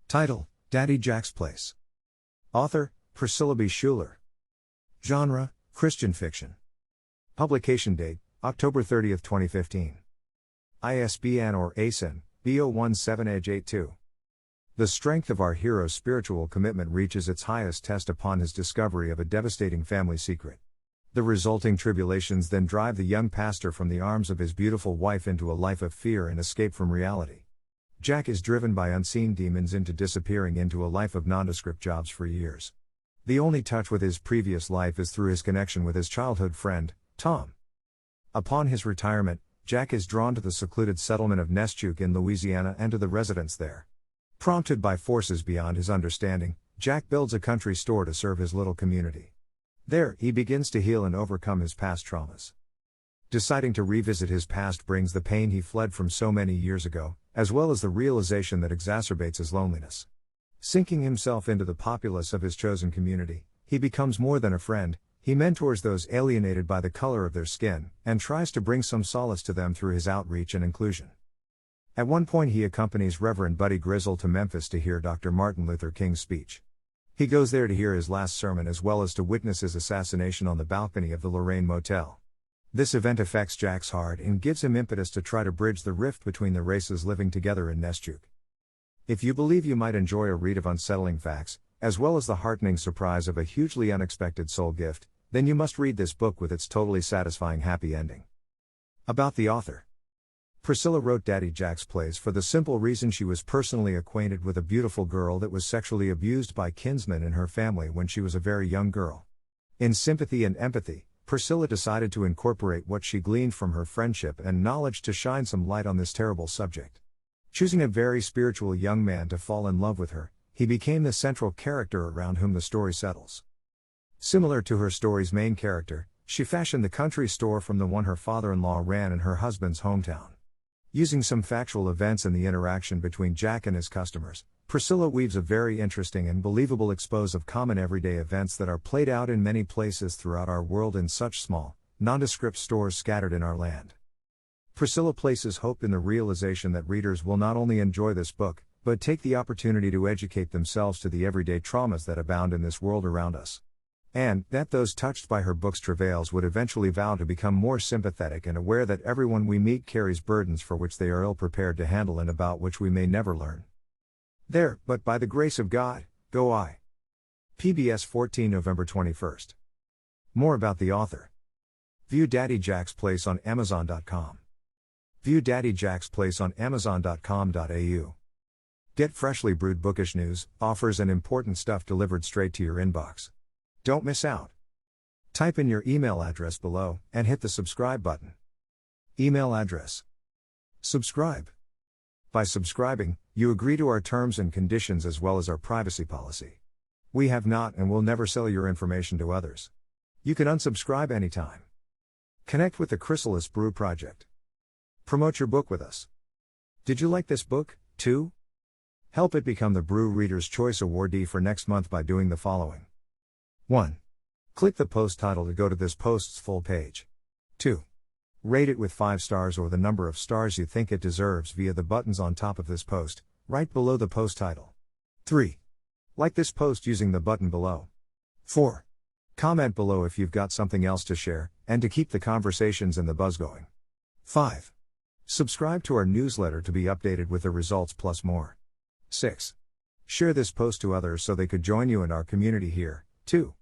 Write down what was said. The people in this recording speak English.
Title: Daddy Jack's Place. Author: Priscilla B. Schuler. Genre: Christian fiction. Publication date: October 30, 2015. ISBN or ASIN: B017-Edge82. The strength of our hero's spiritual commitment reaches its highest test upon his discovery of a devastating family secret. The resulting tribulations then drive the young pastor from the arms of his beautiful wife into a life of fear and escape from reality. Jack is driven by unseen demons into disappearing into a life of nondescript jobs for years. The only touch with his previous life is through his connection with his childhood friend, Tom. Upon his retirement, Jack is drawn to the secluded settlement of Neschuk in Louisiana and to the residents there. Prompted by forces beyond his understanding, Jack builds a country store to serve his little community. There, he begins to heal and overcome his past traumas. Deciding to revisit his past brings the pain he fled from so many years ago, as well as the realization that exacerbates his loneliness. Sinking himself into the populace of his chosen community, he becomes more than a friend. He mentors those alienated by the color of their skin, and tries to bring some solace to them through his outreach and inclusion. At one point he accompanies Reverend Buddy Grizzle to Memphis to hear Dr. Martin Luther King's speech. He goes there to hear his last sermon as well as to witness his assassination on the balcony of the Lorraine Motel. This event affects Jack's heart and gives him impetus to try to bridge the rift between the races living together in Neschuk. If you believe you might enjoy a read of unsettling facts, as well as the heartening surprise of a hugely unexpected soul gift, then you must read this book with its totally satisfying happy ending. About the author. Priscilla wrote Daddy Jack's Place for the simple reason she was personally acquainted with a beautiful girl that was sexually abused by kinsmen in her family when she was a very young girl. In sympathy and empathy, Priscilla decided to incorporate what she gleaned from her friendship and knowledge to shine some light on this terrible subject. Choosing a very spiritual young man to fall in love with her, he became the central character around whom the story settles. Similar to her story's main character, she fashioned the country store from the one her father-in-law ran in her husband's hometown. Using some factual events and the interaction between Jack and his customers, Priscilla weaves a very interesting and believable expose of common everyday events that are played out in many places throughout our world in such small, nondescript stores scattered in our land. Priscilla places hope in the realization that readers will not only enjoy this book, but take the opportunity to educate themselves to the everyday traumas that abound in this world around us. And that those touched by her book's travails would eventually vow to become more sympathetic and aware that everyone we meet carries burdens for which they are ill-prepared to handle and about which we may never learn. There, but by the grace of God, go I. PBS 14 November 21st. More about the author. View Daddy Jack's Place on Amazon.com. View Daddy Jack's Place on Amazon.com.au. Get freshly brewed bookish news, offers and important stuff delivered straight to your inbox. Don't miss out. Type in your email address below, and hit the subscribe button. Email address. Subscribe. By subscribing, you agree to our terms and conditions as well as our privacy policy. We have not and will never sell your information to others. You can unsubscribe anytime. Connect with the Chrysalis Brew Project. Promote your book with us. Did you like this book, too? Help it become the Brew Reader's Choice Awardee for next month by doing the following. 1. Click the post title to go to this post's full page. 2. Rate it with 5 stars or the number of stars you think it deserves via the buttons on top of this post, right below the post title. 3. Like this post using the button below. 4. Comment below if you've got something else to share, and to keep the conversations and the buzz going. 5. Subscribe to our newsletter to be updated with the results plus more. 6. Share this post to others so they could join you in our community here, too.